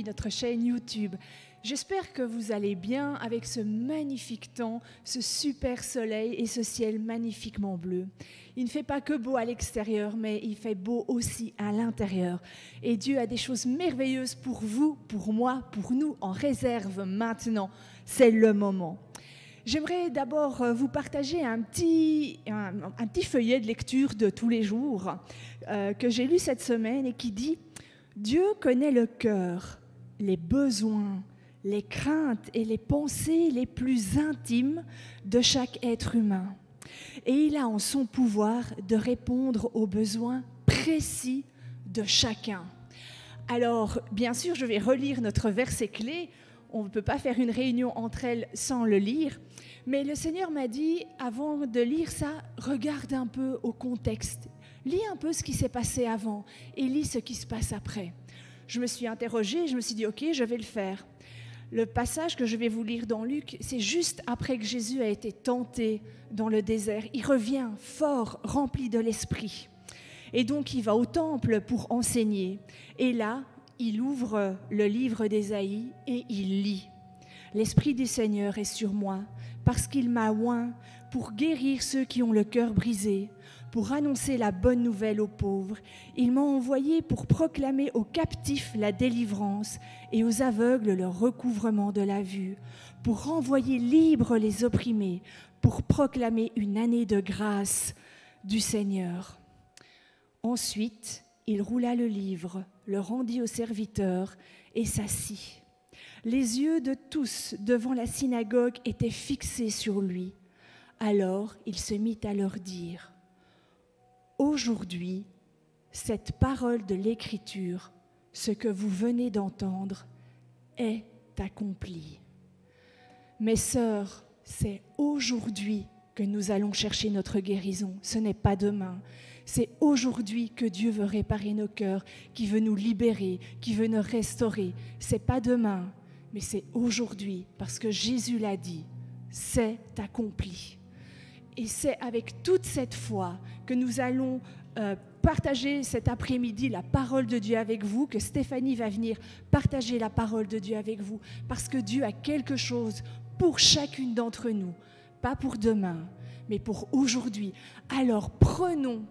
notre chaîne YouTube. J'espère que vous allez bien avec ce magnifique temps, ce super soleil et ce ciel magnifiquement bleu. Il ne fait pas que beau à l'extérieur, mais il fait beau aussi à l'intérieur. Et Dieu a des choses merveilleuses pour vous, pour moi, pour nous, en réserve maintenant. C'est le moment. J'aimerais d'abord vous partager un petit feuillet de lecture de tous les jours que j'ai lu cette semaine et qui dit « Dieu connaît le cœur, les besoins, les craintes et les pensées les plus intimes de chaque être humain. Et il a en son pouvoir de répondre aux besoins précis de chacun. » Alors, bien sûr, je vais relire notre verset clé. On ne peut pas faire une réunion entre elles sans le lire. Mais le Seigneur m'a dit, avant de lire ça, regarde un peu au contexte. Lis un peu ce qui s'est passé avant et lis ce qui se passe après. Je me suis interrogée, je me suis dit, ok, je vais le faire. Le passage que je vais vous lire dans Luc, c'est juste après que Jésus a été tenté dans le désert. Il revient fort, rempli de l'Esprit. Et donc, il va au temple pour enseigner. Et là, il ouvre le livre d'Ésaïe et il lit. « L'Esprit du Seigneur est sur moi, parce qu'il m'a oint pour guérir ceux qui ont le cœur brisé, pour annoncer la bonne nouvelle aux pauvres. Il m'a envoyé pour proclamer aux captifs la délivrance et aux aveugles le recouvrement de la vue, pour renvoyer libres les opprimés, pour proclamer une année de grâce du Seigneur. » Ensuite, il roula le livre, le rendit au serviteur et s'assit. Les yeux de tous devant la synagogue étaient fixés sur lui. Alors il se mit à leur dire « Aujourd'hui, cette parole de l'Écriture, ce que vous venez d'entendre, est accomplie. Mes sœurs, c'est aujourd'hui que nous allons chercher notre guérison, ce n'est pas demain. C'est aujourd'hui que Dieu veut réparer nos cœurs, qui veut nous libérer, qui veut nous restaurer. C'est pas demain, mais c'est aujourd'hui, parce que Jésus l'a dit, c'est accompli. Et c'est avec toute cette foi que nous allons partager cet après-midi la parole de Dieu avec vous, que Stéphanie va venir partager la parole de Dieu avec vous, parce que Dieu a quelque chose pour chacune d'entre nous, pas pour demain, mais pour aujourd'hui. Alors prenons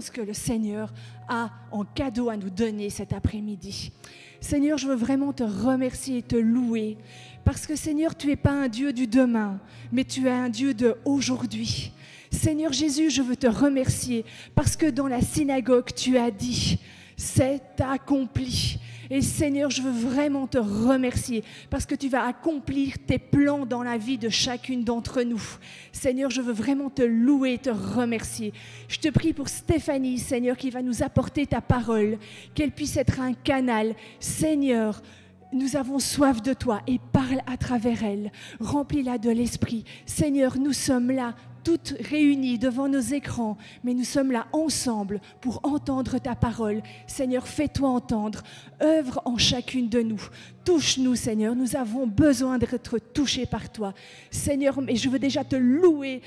ce que le Seigneur a en cadeau à nous donner cet après-midi. Seigneur, je veux vraiment te remercier et te louer, parce que Seigneur, tu n'es pas un Dieu du demain, mais tu es un Dieu de aujourd'hui. Seigneur Jésus, je veux te remercier, parce que dans la synagogue, tu as dit, c'est accompli. Et Seigneur, je veux vraiment te remercier parce que tu vas accomplir tes plans dans la vie de chacune d'entre nous. Seigneur, je veux vraiment te louer et te remercier. Je te prie pour Stéphanie, Seigneur, qui va nous apporter ta parole, qu'elle puisse être un canal. Seigneur, nous avons soif de toi et parle à travers elle. Remplis-la de l'Esprit. Seigneur, nous sommes là, toutes réunies devant nos écrans, mais nous sommes là ensemble pour entendre ta parole. Seigneur, fais-toi entendre, œuvre en chacune de nous. Touche-nous, Seigneur, nous avons besoin d'être touchés par toi. Seigneur, et je veux déjà te louer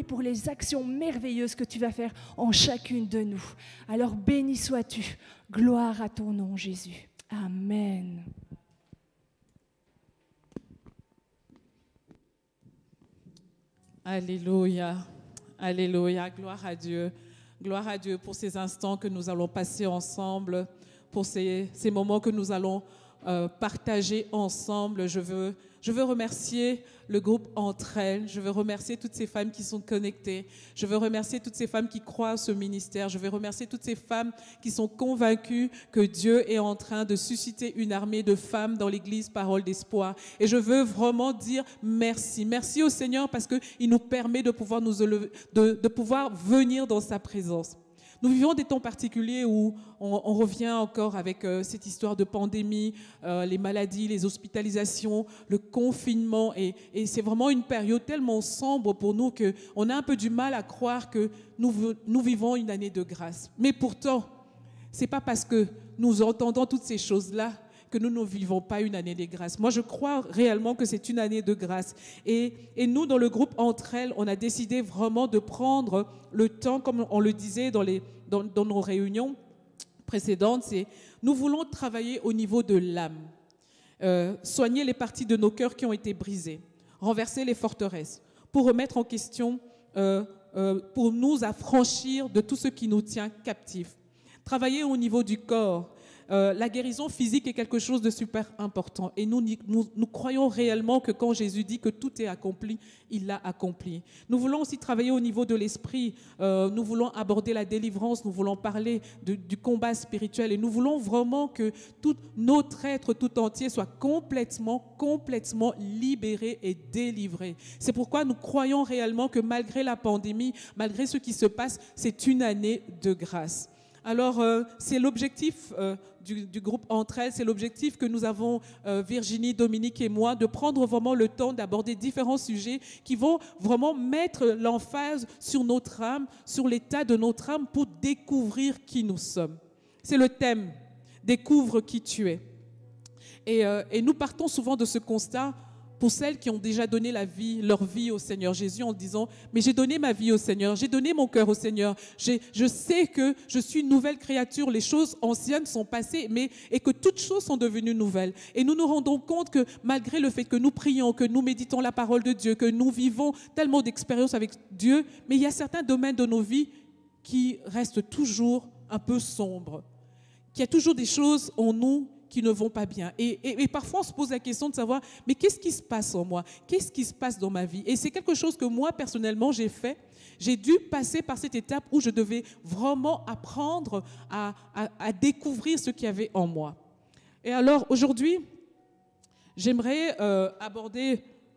pour les actions merveilleuses que tu vas faire en chacune de nous. Alors béni sois-tu, gloire à ton nom, Jésus. Amen. Alléluia, alléluia, gloire à Dieu pour ces instants que nous allons passer ensemble, pour ces moments que nous allons partager ensemble. Je veux remercier le groupe Entre Elles, je veux remercier toutes ces femmes qui sont connectées, je veux remercier toutes ces femmes qui croient à ce ministère, je veux remercier toutes ces femmes qui sont convaincues que Dieu est en train de susciter une armée de femmes dans l'église Parole d'Espoir. Et je veux vraiment dire merci. Merci au Seigneur parce qu'il nous permet de pouvoir nous élever, de pouvoir venir dans sa présence. Nous vivons des temps particuliers où on revient encore avec cette histoire de pandémie, les maladies, les hospitalisations, le confinement. Et c'est vraiment une période tellement sombre pour nous qu'on a un peu du mal à croire que nous vivons une année de grâce. Mais pourtant, ce n'est pas parce que nous entendons toutes ces choses-là que nous ne vivons pas une année de grâce. Moi, je crois réellement que c'est une année de grâce. Et nous, dans le groupe Entre Elles, on a décidé vraiment de prendre le temps, comme on le disait dans nos réunions précédentes, c'est nous voulons travailler au niveau de l'âme. soigner les parties de nos cœurs qui ont été brisées, renverser les forteresses, pour remettre en question, pour nous affranchir de tout ce qui nous tient captifs. Travailler au niveau du corps. La guérison physique est quelque chose de super important. Et nous croyons réellement que quand Jésus dit que tout est accompli, il l'a accompli. Nous voulons aussi travailler au niveau de l'esprit. Nous voulons aborder la délivrance. Nous voulons parler du combat spirituel. Et nous voulons vraiment que tout notre être tout entier soit complètement libéré et délivré. C'est pourquoi nous croyons réellement que malgré la pandémie, malgré ce qui se passe, c'est une année de grâce. Alors, c'est l'objectif du groupe Entre Elles, c'est l'objectif que nous avons, Virginie, Dominique et moi, de prendre vraiment le temps d'aborder différents sujets qui vont vraiment mettre l'emphase sur notre âme, sur l'état de notre âme pour découvrir qui nous sommes. C'est le thème, découvre qui tu es. Et nous partons souvent de ce constat pour celles qui ont déjà donné leur vie au Seigneur Jésus en disant « Mais j'ai donné ma vie au Seigneur, j'ai donné mon cœur au Seigneur, je sais que je suis une nouvelle créature, les choses anciennes sont passées, et que toutes choses sont devenues nouvelles. » Et nous nous rendons compte que malgré le fait que nous prions, que nous méditons la parole de Dieu, que nous vivons tellement d'expériences avec Dieu, mais il y a certains domaines de nos vies qui restent toujours un peu sombres, qu'il y a toujours des choses en nous qui ne vont pas bien. Et parfois, on se pose la question de savoir, mais qu'est-ce qui se passe en moi? Qu'est-ce qui se passe dans ma vie? Et c'est quelque chose que moi, personnellement, j'ai fait. J'ai dû passer par cette étape où je devais vraiment apprendre à découvrir ce qu'il y avait en moi. Et alors, aujourd'hui, j'aimerais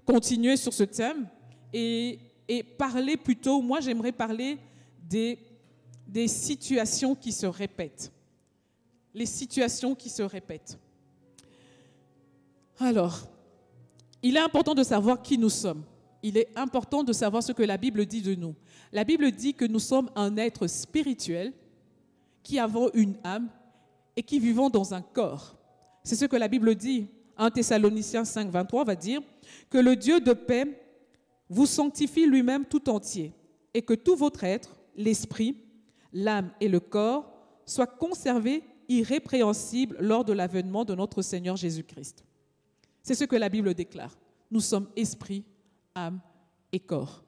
continuer sur ce thème et parler plutôt, moi, j'aimerais parler des situations qui se répètent. Les situations qui se répètent. Alors, il est important de savoir qui nous sommes. Il est important de savoir ce que la Bible dit de nous. La Bible dit que nous sommes un être spirituel qui avons une âme et qui vivons dans un corps. C'est ce que la Bible dit. 1 Thessaloniciens 5, 23 va dire que le Dieu de paix vous sanctifie lui-même tout entier et que tout votre être, l'esprit, l'âme et le corps soient conservés irrépréhensible lors de l'avènement de notre Seigneur Jésus-Christ. C'est ce que la Bible déclare. Nous sommes esprit, âme et corps.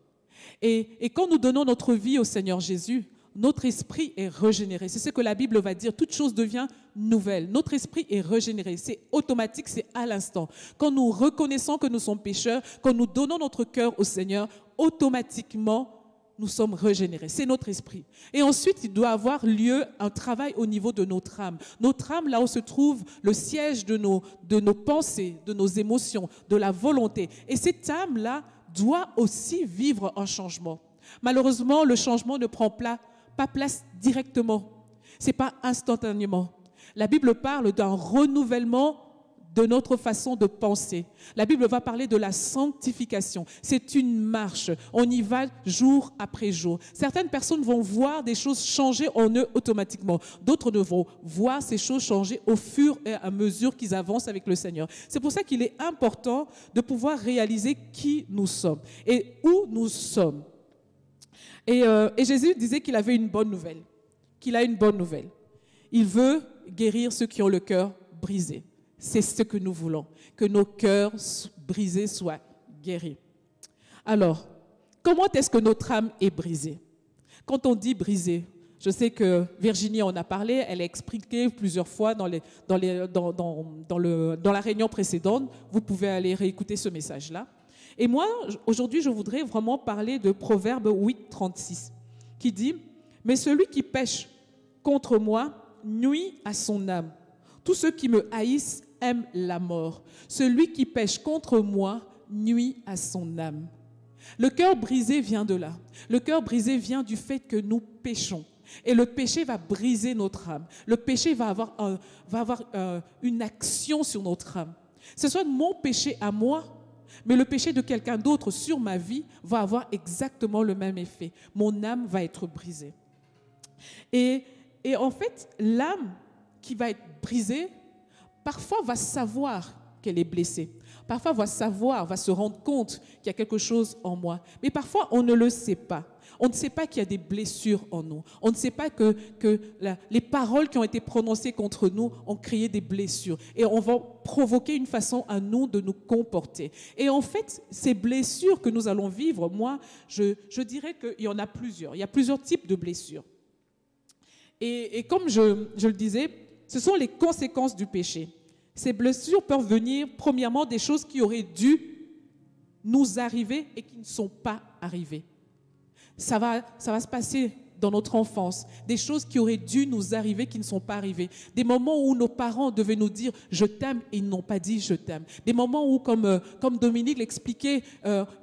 Et quand nous donnons notre vie au Seigneur Jésus, notre esprit est régénéré. C'est ce que la Bible va dire. Toute chose devient nouvelle. Notre esprit est régénéré. C'est automatique, c'est à l'instant. Quand nous reconnaissons que nous sommes pécheurs, quand nous donnons notre cœur au Seigneur, automatiquement, nous sommes régénérés. C'est notre esprit. Et ensuite, il doit avoir lieu un travail au niveau de notre âme. Notre âme, là où se trouve le siège de nos pensées, de nos émotions, de la volonté. Et cette âme-là doit aussi vivre un changement. Malheureusement, le changement ne prend pas place directement. Ce n'est pas instantanément. La Bible parle d'un renouvellement de notre façon de penser. La Bible va parler de la sanctification. C'est une marche. On y va jour après jour. Certaines personnes vont voir des choses changer en eux automatiquement. D'autres ne vont voir ces choses changer au fur et à mesure qu'ils avancent avec le Seigneur. C'est pour ça qu'il est important de pouvoir réaliser qui nous sommes et où nous sommes. Et Jésus disait qu'il avait une bonne nouvelle. Qu'il a une bonne nouvelle. Il veut guérir ceux qui ont le cœur brisé. C'est ce que nous voulons, que nos cœurs brisés soient guéris. Alors, comment est-ce que notre âme est brisée? Quand on dit brisée, je sais que Virginie en a parlé, elle a expliqué plusieurs fois dans la réunion précédente. Vous pouvez aller réécouter ce message-là. Et moi, aujourd'hui, je voudrais vraiment parler de Proverbe 8, 36, qui dit « Mais celui qui pêche contre moi nuit à son âme. Tous ceux qui me haïssent aiment la mort. Celui qui pêche contre moi nuit à son âme. » Le cœur brisé vient de là. Le cœur brisé vient du fait que nous péchons. Et le péché va briser notre âme. Le péché va avoir une action sur notre âme. Ce soit mon péché à moi, mais le péché de quelqu'un d'autre sur ma vie va avoir exactement le même effet. Mon âme va être brisée. Et en fait, l'âme qui va être brisée, parfois va savoir qu'elle est blessée. Parfois va se rendre compte qu'il y a quelque chose en moi. Mais parfois, on ne le sait pas. On ne sait pas qu'il y a des blessures en nous. On ne sait pas que les paroles qui ont été prononcées contre nous ont créé des blessures. Et on va provoquer une façon à nous de nous comporter. Et en fait, ces blessures que nous allons vivre, moi, je dirais qu'il y en a plusieurs. Il y a plusieurs types de blessures. Et comme je le disais, ce sont les conséquences du péché. Ces blessures peuvent venir, premièrement, des choses qui auraient dû nous arriver et qui ne sont pas arrivées. Ça va se passer dans notre enfance, des choses qui auraient dû nous arriver qui ne sont pas arrivées, des moments où nos parents devaient nous dire « je t'aime » et ils n'ont pas dit « je t'aime », des moments où, comme Dominique l'expliquait,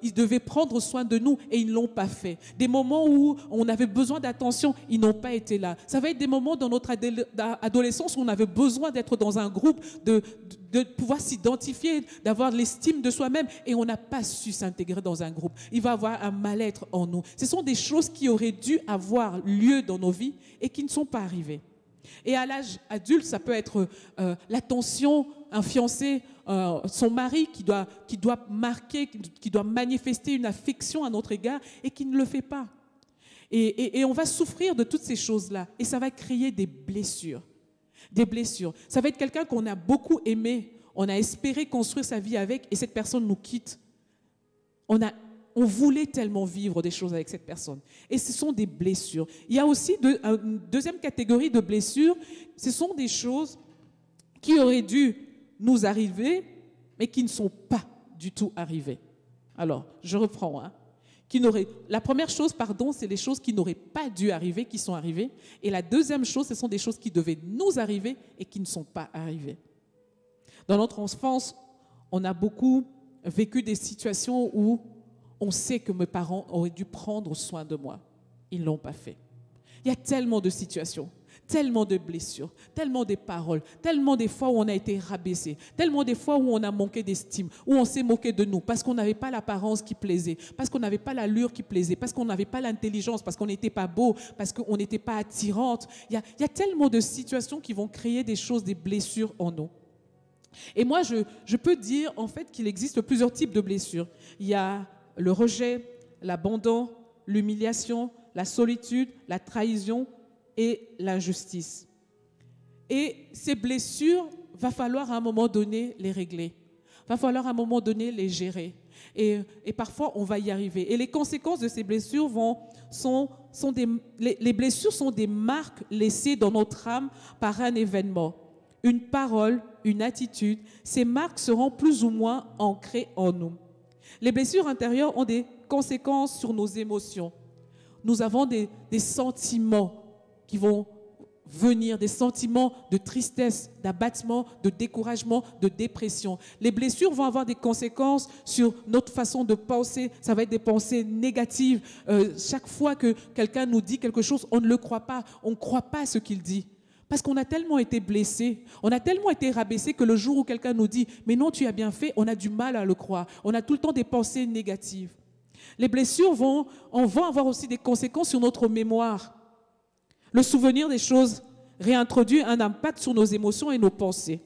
ils devaient prendre soin de nous et ils ne l'ont pas fait, des moments où on avait besoin d'attention, ils n'ont pas été là. Ça va être des moments dans notre adolescence où on avait besoin d'être dans un groupe, de pouvoir s'identifier, d'avoir l'estime de soi-même et on n'a pas su s'intégrer dans un groupe. Il va y avoir un mal-être en nous. Ce sont des choses qui auraient dû avoir lieu dans nos vies et qui ne sont pas arrivées. Et à l'âge adulte, ça peut être l'attention, un fiancé, son mari qui doit marquer, qui doit manifester une affection à notre égard et qui ne le fait pas. Et on va souffrir de toutes ces choses-là et ça va créer des blessures. Des blessures. Ça va être quelqu'un qu'on a beaucoup aimé, on a espéré construire sa vie avec et cette personne nous quitte. On voulait tellement vivre des choses avec cette personne. Et ce sont des blessures. Il y a aussi une deuxième catégorie de blessures. Ce sont des choses qui auraient dû nous arriver, mais qui ne sont pas du tout arrivées. Alors, je reprends. La première chose, c'est les choses qui n'auraient pas dû arriver, qui sont arrivées. Et la deuxième chose, ce sont des choses qui devaient nous arriver et qui ne sont pas arrivées. Dans notre enfance, on a beaucoup vécu des situations où on sait que mes parents auraient dû prendre soin de moi. Ils ne l'ont pas fait. Il y a tellement de situations, tellement de blessures, tellement de paroles, tellement des fois où on a été rabaissé, tellement des fois où on a manqué d'estime, où on s'est moqué de nous parce qu'on n'avait pas l'apparence qui plaisait, parce qu'on n'avait pas l'allure qui plaisait, parce qu'on n'avait pas l'intelligence, parce qu'on n'était pas beau, parce qu'on n'était pas attirante. Il y a tellement de situations qui vont créer des choses, des blessures en nous. Et moi, je peux dire en fait qu'il existe plusieurs types de blessures. Il y a le rejet, l'abandon, l'humiliation, la solitude, la trahison et l'injustice. Et ces blessures, va falloir à un moment donné les régler. Va falloir à un moment donné les gérer. Et parfois, on va y arriver. Et les conséquences de ces blessures les blessures sont des marques laissées dans notre âme par un événement, une parole, une attitude. Ces marques seront plus ou moins ancrées en nous. Les blessures intérieures ont des conséquences sur nos émotions. Nous avons des sentiments qui vont venir, des sentiments de tristesse, d'abattement, de découragement, de dépression. Les blessures vont avoir des conséquences sur notre façon de penser. Ça va être des pensées négatives. Chaque fois que quelqu'un nous dit quelque chose, on ne le croit pas. On ne croit pas à ce qu'il dit. Parce qu'on a tellement été blessé, on a tellement été rabaissé que le jour où quelqu'un nous dit « mais non, tu as bien fait », on a du mal à le croire. On a tout le temps des pensées négatives. Les blessures vont avoir aussi des conséquences sur notre mémoire. Le souvenir des choses réintroduit un impact sur nos émotions et nos pensées.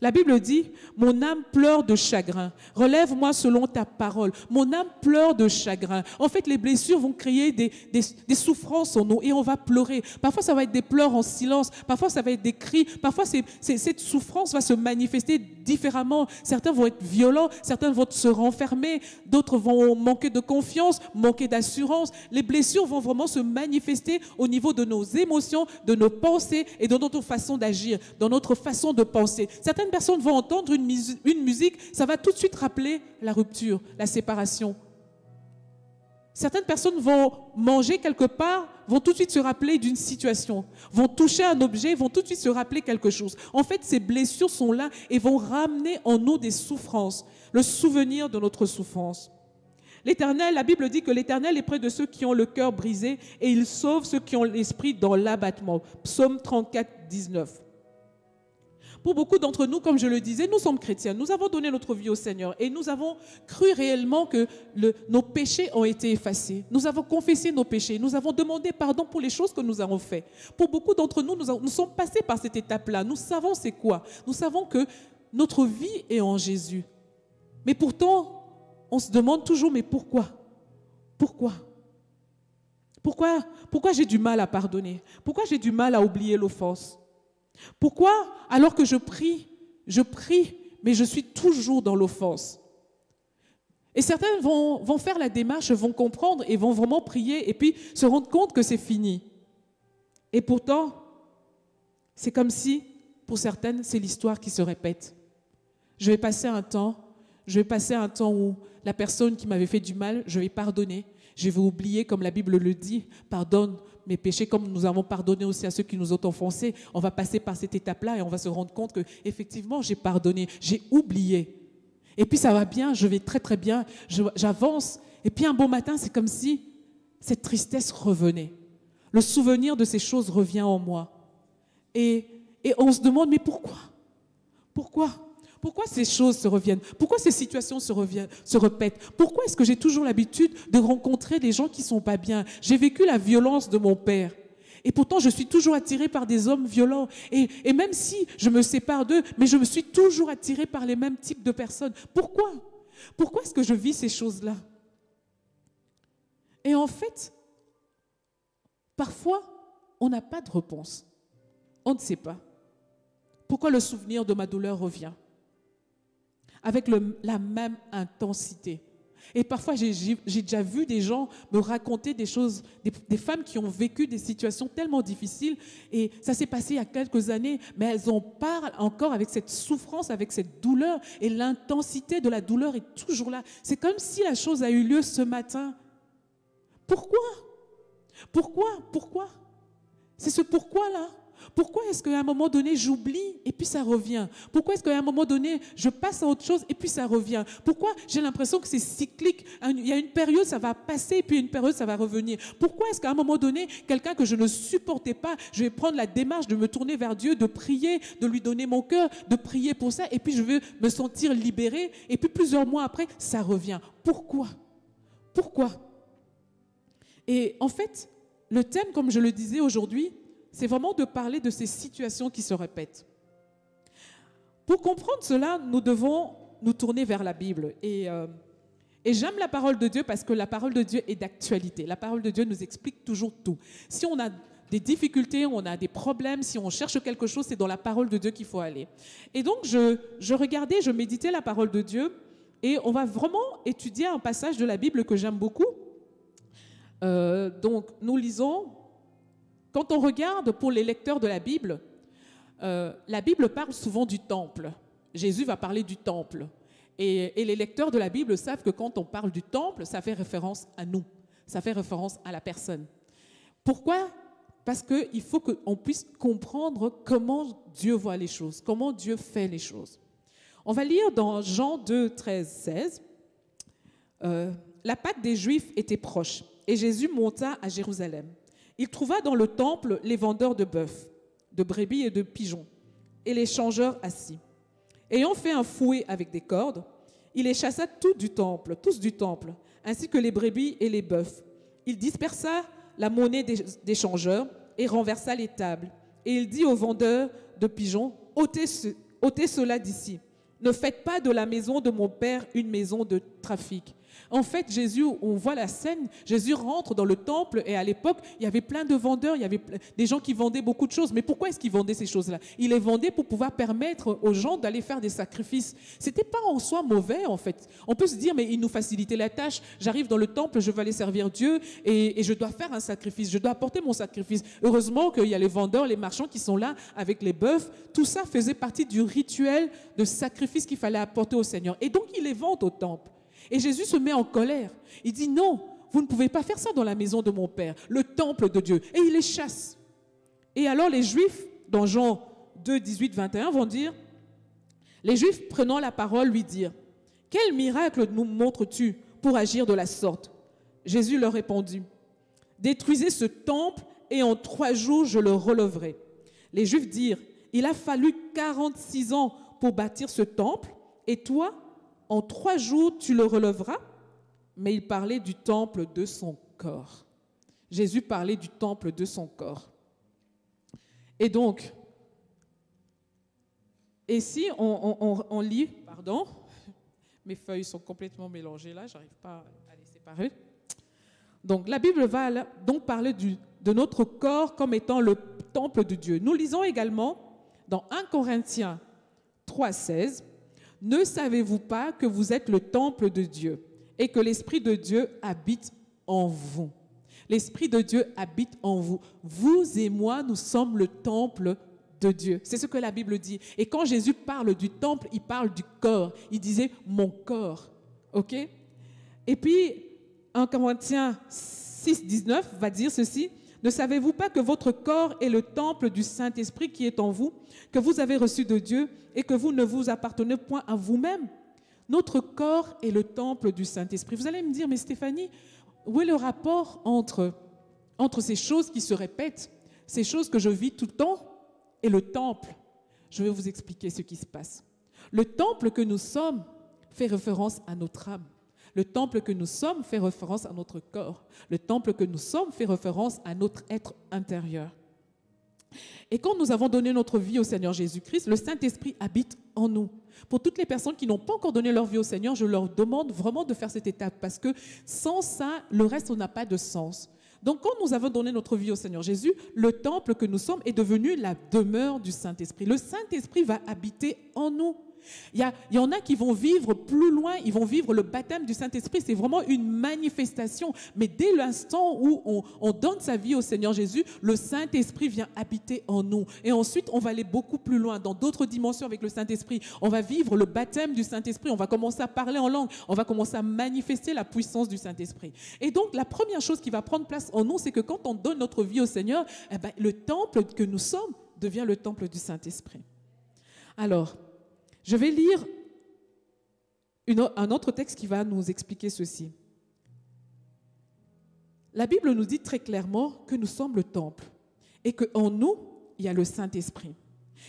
La Bible dit « Mon âme pleure de chagrin, relève-moi selon ta parole. Mon âme pleure de chagrin. » En fait, les blessures vont créer des souffrances en nous et on va pleurer. Parfois, ça va être des pleurs en silence. Parfois, ça va être des cris. Parfois, cette souffrance va se manifester différemment. Certains vont être violents, certains vont se renfermer, d'autres vont manquer de confiance, manquer d'assurance. Les blessures vont vraiment se manifester au niveau de nos émotions, de nos pensées et de notre façon d'agir, dans notre façon de penser. Certaines personnes vont entendre une musique, ça va tout de suite rappeler la rupture, la séparation. Certaines personnes vont manger quelque part, vont tout de suite se rappeler d'une situation, vont toucher un objet, vont tout de suite se rappeler quelque chose. En fait, ces blessures sont là et vont ramener en nous des souffrances, le souvenir de notre souffrance. L'Éternel, la Bible dit que l'Éternel est près de ceux qui ont le cœur brisé et il sauve ceux qui ont l'esprit dans l'abattement. Psaume 34, 19. Pour beaucoup d'entre nous, comme je le disais, nous sommes chrétiens, nous avons donné notre vie au Seigneur et nous avons cru réellement que nos péchés ont été effacés. Nous avons confessé nos péchés, nous avons demandé pardon pour les choses que nous avons faites. Pour beaucoup d'entre nous, nous sommes passés par cette étape-là. Nous savons c'est quoi. Nous savons que notre vie est en Jésus. Mais pourtant, on se demande toujours, mais pourquoi ? Pourquoi ? Pourquoi j'ai du mal à pardonner? Pourquoi j'ai du mal à oublier l'offense? Pourquoi, alors que je prie, mais je suis toujours dans l'offense? Et certains vont faire la démarche, vont comprendre et vont vraiment prier et puis se rendre compte que c'est fini. Et pourtant, c'est comme si, pour certaines, c'est l'histoire qui se répète. Je vais passer un temps où la personne qui m'avait fait du mal, je vais pardonner. Je vais oublier, comme la Bible le dit, pardonne mes péchés comme nous avons pardonné aussi à ceux qui nous ont offensés. On va passer par cette étape-là et on va se rendre compte que effectivement j'ai pardonné, j'ai oublié. Et puis ça va bien, je vais très très bien, j'avance. Et puis un beau matin, c'est comme si cette tristesse revenait. Le souvenir de ces choses revient en moi. Et on se demande, mais pourquoi? Pourquoi ces choses se reviennent? Pourquoi ces situations se répètent? Pourquoi est-ce que j'ai toujours l'habitude de rencontrer des gens qui ne sont pas bien? J'ai vécu la violence de mon père. Et pourtant, je suis toujours attirée par des hommes violents. Et même si je me sépare d'eux, mais je me suis toujours attirée par les mêmes types de personnes. Pourquoi? Pourquoi est-ce que je vis ces choses-là? Et en fait, parfois, on n'a pas de réponse. On ne sait pas. Pourquoi le souvenir de ma douleur revient avec la même intensité? Et parfois, j'ai déjà vu des gens me raconter des choses, des femmes qui ont vécu des situations tellement difficiles, et ça s'est passé il y a quelques années, mais elles en parlent encore avec cette souffrance, avec cette douleur, et l'intensité de la douleur est toujours là. C'est comme si la chose a eu lieu ce matin. Pourquoi? C'est ce pourquoi-là. Pourquoi est-ce qu'à un moment donné, j'oublie et puis ça revient? Pourquoi est-ce qu'à un moment donné, je passe à autre chose et puis ça revient? Pourquoi j'ai l'impression que c'est cyclique? Il y a une période, ça va passer et puis une période, ça va revenir. Pourquoi est-ce qu'à un moment donné, quelqu'un que je ne supportais pas, je vais prendre la démarche de me tourner vers Dieu, de prier, de lui donner mon cœur, de prier pour ça, et puis je vais me sentir libérée, et puis plusieurs mois après, ça revient. Pourquoi? Et en fait, le thème, comme je le disais aujourd'hui, c'est vraiment de parler de ces situations qui se répètent. Pour comprendre cela, nous devons nous tourner vers la Bible. Et j'aime la parole de Dieu parce que la parole de Dieu est d'actualité. La parole de Dieu nous explique toujours tout. Si on a des difficultés, on a des problèmes, si on cherche quelque chose, c'est dans la parole de Dieu qu'il faut aller. Et donc, je regardais, je méditais la parole de Dieu, et on va vraiment étudier un passage de la Bible que j'aime beaucoup. Donc, nous lisons. Quand on regarde pour les lecteurs de la Bible parle souvent du temple. Jésus va parler du temple. Et les lecteurs de la Bible savent que quand on parle du temple, ça fait référence à nous. Ça fait référence à la personne. Pourquoi? Parce qu'il faut qu'on puisse comprendre comment Dieu voit les choses, comment Dieu fait les choses. On va lire dans Jean 2, 13, 16. La Pâque des Juifs était proche et Jésus monta à Jérusalem. Il trouva dans le temple les vendeurs de bœufs, de brebis et de pigeons, et les changeurs assis. Ayant fait un fouet avec des cordes, il les chassa tous du temple, ainsi que les brebis et les bœufs. Il dispersa la monnaie des changeurs et renversa les tables. Et il dit aux vendeurs de pigeons, ôtez cela d'ici. Ne faites pas de la maison de mon père une maison de trafic. En fait, Jésus, on voit la scène, Jésus rentre dans le temple et à l'époque, il y avait plein de vendeurs, il y avait des gens qui vendaient beaucoup de choses. Mais pourquoi est-ce qu'ils vendaient ces choses-là? Ils les vendaient pour pouvoir permettre aux gens d'aller faire des sacrifices. Ce n'était pas en soi mauvais, en fait. On peut se dire, mais il nous facilitait la tâche. J'arrive dans le temple, je veux aller servir Dieu et je dois faire un sacrifice, je dois apporter mon sacrifice. Heureusement qu'il y a les vendeurs, les marchands qui sont là avec les bœufs. Tout ça faisait partie du rituel de sacrifice qu'il fallait apporter au Seigneur. Et donc, ils les vendent au temple. Et Jésus se met en colère. Il dit non, vous ne pouvez pas faire ça dans la maison de mon Père, le temple de Dieu. Et il les chasse. Et alors les Juifs, dans Jean 2, 18, 21, vont dire, les Juifs prenant la parole lui dirent, quel miracle nous montres-tu pour agir de la sorte? Jésus leur répondit, détruisez ce temple et en 3 jours je le relèverai. Les Juifs dirent, il a fallu 46 ans pour bâtir ce temple et toi, en 3 jours, tu le relèveras. Mais il parlait du temple de son corps. Jésus parlait du temple de son corps. Et donc, et si on lit, mes feuilles sont complètement mélangées là, je n'arrive pas à les séparer. Donc la Bible va donc parler de notre corps comme étant le temple de Dieu. Nous lisons également dans 1 Corinthiens 3,16, « Ne savez-vous pas que vous êtes le temple de Dieu et que l'Esprit de Dieu habite en vous ?» L'Esprit de Dieu habite en vous. Vous et moi, nous sommes le temple de Dieu. C'est ce que la Bible dit. Et quand Jésus parle du temple, il parle du corps. Il disait « mon corps ». OK? Et puis, 1 Corinthiens 6,19 va dire ceci, « Ne savez-vous pas que votre corps est le temple du Saint-Esprit qui est en vous, que vous avez reçu de Dieu et que vous ne vous appartenez point à vous-même? Notre corps est le temple du Saint-Esprit. » Vous allez me dire, mais Stéphanie, où est le rapport entre ces choses qui se répètent, ces choses que je vis tout le temps et le temple? Je vais vous expliquer ce qui se passe. Le temple que nous sommes fait référence à notre âme. Le temple que nous sommes fait référence à notre corps. Le temple que nous sommes fait référence à notre être intérieur. Et quand nous avons donné notre vie au Seigneur Jésus-Christ, le Saint-Esprit habite en nous. Pour toutes les personnes qui n'ont pas encore donné leur vie au Seigneur, je leur demande vraiment de faire cette étape parce que sans ça, le reste n'a pas de sens. Donc quand nous avons donné notre vie au Seigneur Jésus, le temple que nous sommes est devenu la demeure du Saint-Esprit. Le Saint-Esprit va habiter en nous. Il y en a qui vont vivre plus loin, ils vont vivre le baptême du Saint-Esprit, c'est vraiment une manifestation. Mais dès l'instant où on donne sa vie au Seigneur Jésus, le Saint-Esprit vient habiter en nous. Et ensuite, on va aller beaucoup plus loin, dans d'autres dimensions avec le Saint-Esprit. On va vivre le baptême du Saint-Esprit, on va commencer à parler en langue, on va commencer à manifester la puissance du Saint-Esprit. Et donc, la première chose qui va prendre place en nous, c'est que quand on donne notre vie au Seigneur, le temple que nous sommes devient le temple du Saint-Esprit. Alors, je vais lire un autre texte qui va nous expliquer ceci. La Bible nous dit très clairement que nous sommes le temple et qu'en nous, il y a le Saint-Esprit.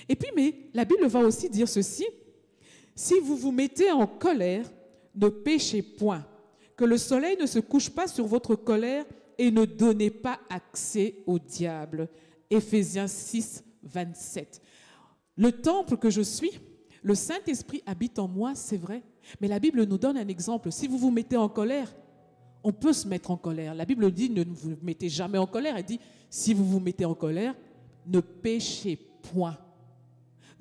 Et puis, mais la Bible va aussi dire ceci, « Si vous vous mettez en colère, ne péchez point, que le soleil ne se couche pas sur votre colère et ne donnez pas accès au diable. » Éphésiens 6, 27. Le temple que je suis, le Saint-Esprit habite en moi, c'est vrai. Mais la Bible nous donne un exemple. Si vous vous mettez en colère, on peut se mettre en colère. La Bible dit, ne vous mettez jamais en colère. Elle dit, si vous vous mettez en colère, ne péchez point.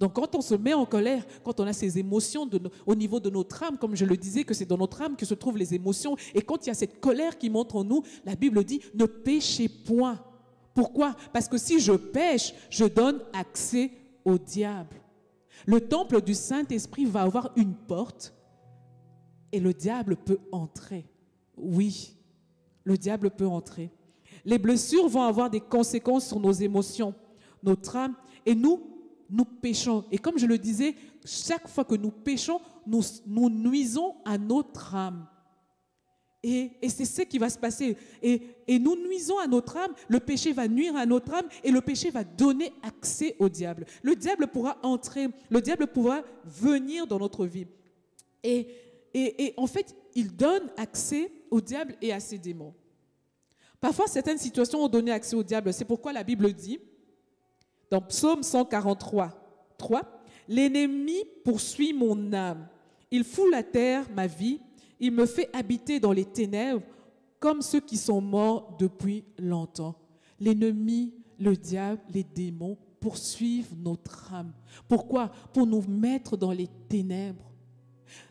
Donc quand on se met en colère, quand on a ces émotions au niveau de notre âme, comme je le disais, que c'est dans notre âme que se trouvent les émotions, et quand il y a cette colère qui monte en nous, la Bible dit, ne péchez point. Pourquoi? Parce que si je pêche, je donne accès au diable. Le temple du Saint-Esprit va avoir une porte et le diable peut entrer. Oui, le diable peut entrer. Les blessures vont avoir des conséquences sur nos émotions, notre âme, et nous péchons. Et comme je le disais, chaque fois que nous péchons, nous nuisons à notre âme. Et c'est ce qui va se passer. Et nous nuisons à notre âme, le péché va nuire à notre âme et le péché va donner accès au diable. Le diable pourra entrer, le diable pourra venir dans notre vie. Et en fait, il donne accès au diable et à ses démons. Parfois, certaines situations ont donné accès au diable. C'est pourquoi la Bible dit, dans Psaume 143, 3, « L'ennemi poursuit mon âme, il foule à terre ma vie, il me fait habiter dans les ténèbres comme ceux qui sont morts depuis longtemps. » L'ennemi, le diable, les démons poursuivent notre âme. Pourquoi? Pour nous mettre dans les ténèbres.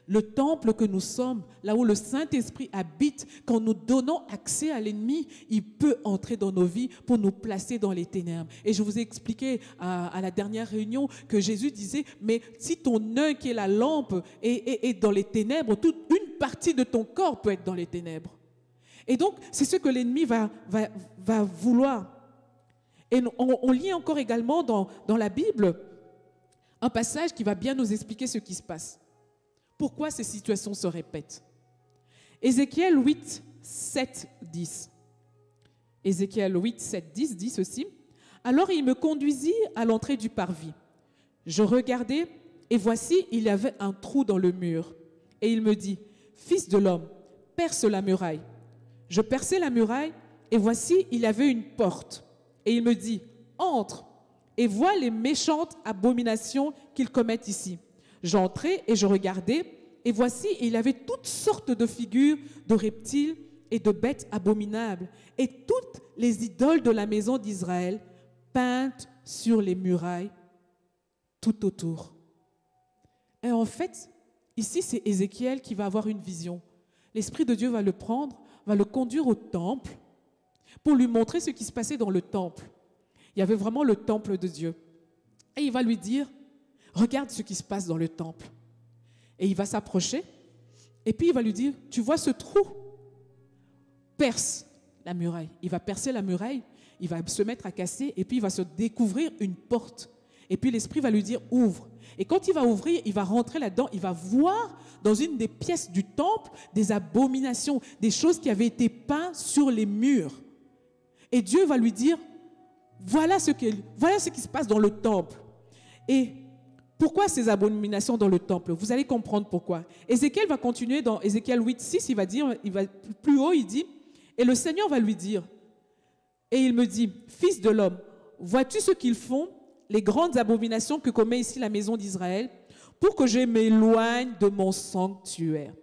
Le temple que nous sommes, là où le Saint-Esprit habite, quand nous donnons accès à l'ennemi, il peut entrer dans nos vies pour nous placer dans les ténèbres. Et je vous ai expliqué à la dernière réunion que Jésus disait, mais si ton œil qui est la lampe est dans les ténèbres, toute une partie de ton corps peut être dans les ténèbres. Et donc, c'est ce que l'ennemi va vouloir. Et on lit encore également dans la Bible un passage qui va bien nous expliquer ce qui se passe. Pourquoi ces situations se répètent? Ézéchiel 8, 7, 10. Ézéchiel 8, 7, 10 dit ceci. « Alors il me conduisit à l'entrée du parvis. Je regardai, et voici, il y avait un trou dans le mur. Et il me dit, « Fils de l'homme, perce la muraille. » Je perçai la muraille, et voici, il y avait une porte. Et il me dit, « Entre, et vois les méchantes abominations qu'ils commettent ici. » J'entrai et je regardai, et voici, il y avait toutes sortes de figures de reptiles et de bêtes abominables, et toutes les idoles de la maison d'Israël peintes sur les murailles tout autour. Et en fait, ici, c'est Ézéchiel qui va avoir une vision. L'Esprit de Dieu va le prendre, va le conduire au temple pour lui montrer ce qui se passait dans le temple. Il y avait vraiment le temple de Dieu. Et il va lui dire, regarde ce qui se passe dans le temple. Et il va s'approcher, et puis il va lui dire, tu vois ce trou? Perce la muraille. Il va percer la muraille, il va se mettre à casser, et puis il va se découvrir une porte. Et puis l'Esprit va lui dire, ouvre. Et quand il va ouvrir, il va rentrer là-dedans, il va voir dans une des pièces du temple des abominations, des choses qui avaient été peintes sur les murs. Et Dieu va lui dire, voilà ce qui se passe dans le temple. Et pourquoi ces abominations dans le temple? Vous allez comprendre pourquoi. Ézéchiel va continuer dans Ézéchiel 8:6, il va plus haut, il dit, et le Seigneur va lui dire, et il me dit, fils de l'homme, vois-tu ce qu'ils font, les grandes abominations que commet ici la maison d'Israël, pour que je m'éloigne de mon sanctuaire?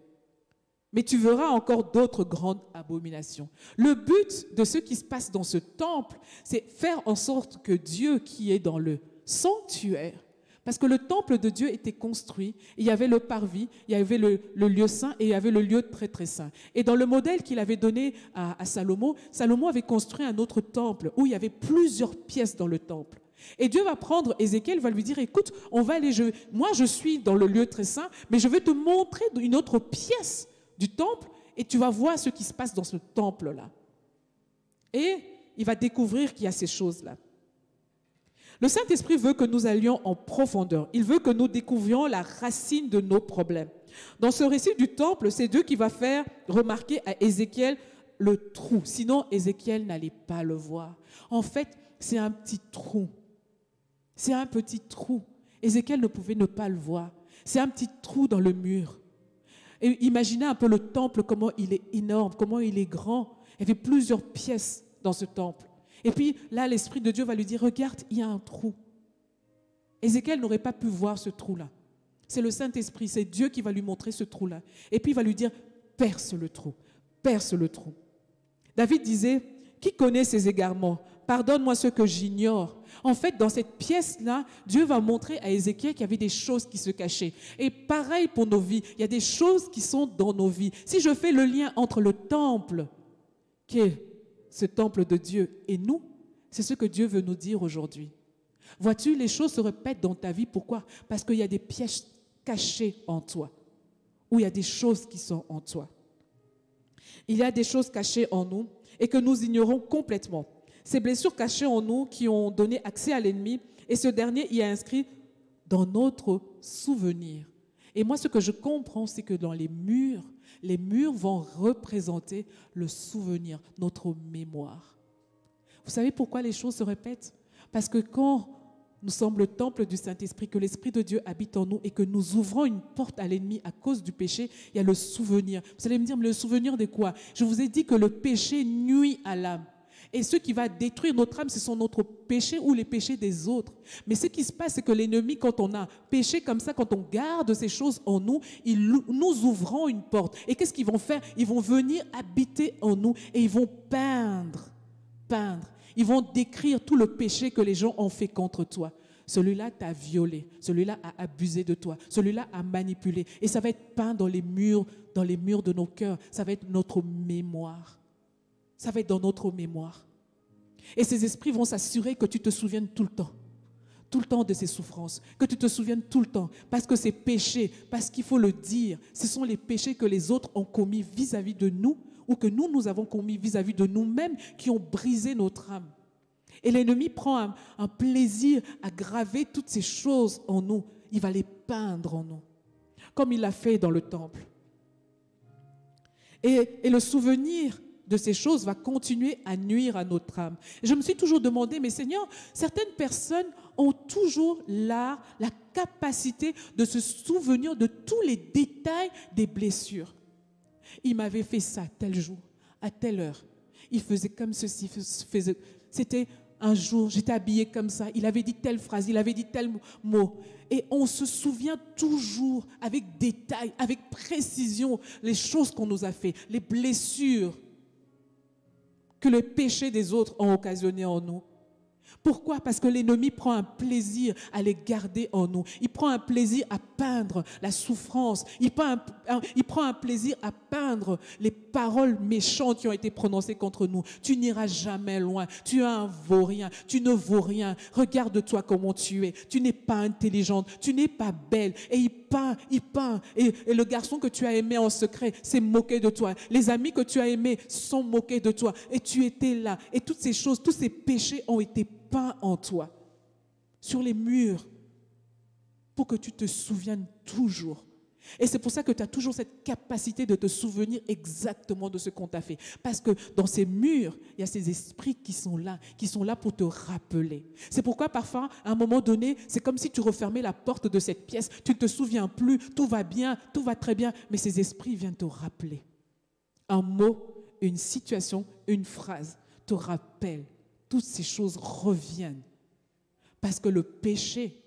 Mais tu verras encore d'autres grandes abominations. Le but de ce qui se passe dans ce temple, c'est faire en sorte que Dieu qui est dans le sanctuaire, parce que le temple de Dieu était construit, il y avait le parvis, il y avait le lieu saint et il y avait le lieu très très saint. Et dans le modèle qu'il avait donné à Salomon, Salomon avait construit un autre temple où il y avait plusieurs pièces dans le temple. Et Dieu va prendre Ézéchiel, va lui dire, écoute, on va aller, moi je suis dans le lieu très saint, mais je vais te montrer une autre pièce du temple et tu vas voir ce qui se passe dans ce temple-là. Et il va découvrir qu'il y a ces choses-là. Le Saint-Esprit veut que nous allions en profondeur. Il veut que nous découvrions la racine de nos problèmes. Dans ce récit du temple, c'est Dieu qui va faire remarquer à Ézéchiel le trou. Sinon, Ézéchiel n'allait pas le voir. En fait, c'est un petit trou. C'est un petit trou. Ézéchiel ne pouvait ne pas le voir. C'est un petit trou dans le mur. Et imaginez un peu le temple, comment il est énorme, comment il est grand. Il y avait plusieurs pièces dans ce temple. Et puis là, l'Esprit de Dieu va lui dire, regarde, il y a un trou. Ézéchiel n'aurait pas pu voir ce trou-là. C'est le Saint-Esprit, c'est Dieu qui va lui montrer ce trou-là. Et puis il va lui dire, perce le trou, perce le trou. David disait, qui connaît ses égarements? Pardonne-moi ce que j'ignore. En fait, dans cette pièce-là, Dieu va montrer à Ézéchiel qu'il y avait des choses qui se cachaient. Et pareil pour nos vies, il y a des choses qui sont dans nos vies. Si je fais le lien entre le temple, qui est ce temple de Dieu, et nous, c'est ce que Dieu veut nous dire aujourd'hui. Vois-tu, les choses se répètent dans ta vie. Pourquoi? Parce qu'il y a des pièges cachés en toi, ou il y a des choses qui sont en toi. Il y a des choses cachées en nous et que nous ignorons complètement. Ces blessures cachées en nous qui ont donné accès à l'ennemi, et ce dernier y a inscrit dans notre souvenir. Et moi, ce que je comprends, c'est que dans les murs vont représenter le souvenir, notre mémoire. Vous savez pourquoi les choses se répètent? Parce que quand nous sommes le temple du Saint-Esprit, que l'Esprit de Dieu habite en nous et que nous ouvrons une porte à l'ennemi à cause du péché, il y a le souvenir. Vous allez me dire, mais le souvenir de quoi? Je vous ai dit que le péché nuit à l'âme. Et ce qui va détruire notre âme, ce sont notre péché ou les péchés des autres. Mais ce qui se passe, c'est que l'ennemi, quand on a péché comme ça, quand on garde ces choses en nous, nous ouvrons une porte. Et qu'est-ce qu'ils vont faire? Ils vont venir habiter en nous et ils vont peindre. Ils vont décrire tout le péché que les gens ont fait contre toi. Celui-là t'a violé, celui-là a abusé de toi, celui-là a manipulé. Et ça va être peint dans les murs de nos cœurs. Ça va être notre mémoire. Ça va être dans notre mémoire. Et ces esprits vont s'assurer que tu te souviennes tout le temps de ces souffrances, que tu te souviennes tout le temps, parce que ces péchés, parce qu'il faut le dire, ce sont les péchés que les autres ont commis vis-à-vis de nous, ou que nous avons commis vis-à-vis de nous-mêmes, qui ont brisé notre âme. Et l'ennemi prend un plaisir à graver toutes ces choses en nous. Il va les peindre en nous, comme il l'a fait dans le temple. Et le souvenir de ces choses va continuer à nuire à notre âme. Et je me suis toujours demandé, mais Seigneur, certaines personnes ont toujours l'art, la capacité de se souvenir de tous les détails des blessures. Il m'avait fait ça tel jour, à telle heure. Il faisait comme ceci, c'était un jour, j'étais habillée comme ça, il avait dit telle phrase, il avait dit tel mot. Et on se souvient toujours avec détail, avec précision, les choses qu'on nous a fait, les blessures que les péchés des autres ont occasionné en nous. Pourquoi? Parce que l'ennemi prend un plaisir à les garder en nous. Il prend un plaisir à peindre la souffrance. Il prend un plaisir à peindre les paroles méchantes qui ont été prononcées contre nous. Tu n'iras jamais loin. Tu es un vaurien. Tu ne vaux rien. Regarde-toi comment tu es. Tu n'es pas intelligente. Tu n'es pas belle. Et il peint. Et le garçon que tu as aimé en secret s'est moqué de toi. Les amis que tu as aimés sont moqués de toi. Et tu étais là. Et toutes ces choses, tous ces péchés ont été peint en toi, sur les murs, pour que tu te souviennes toujours. Et c'est pour ça que tu as toujours cette capacité de te souvenir exactement de ce qu'on t'a fait. Parce que dans ces murs, il y a ces esprits qui sont là pour te rappeler. C'est pourquoi parfois, à un moment donné, c'est comme si tu refermais la porte de cette pièce, tu ne te souviens plus, tout va bien, tout va très bien, mais ces esprits viennent te rappeler. Un mot, une situation, une phrase te rappelle. Toutes ces choses reviennent parce que le péché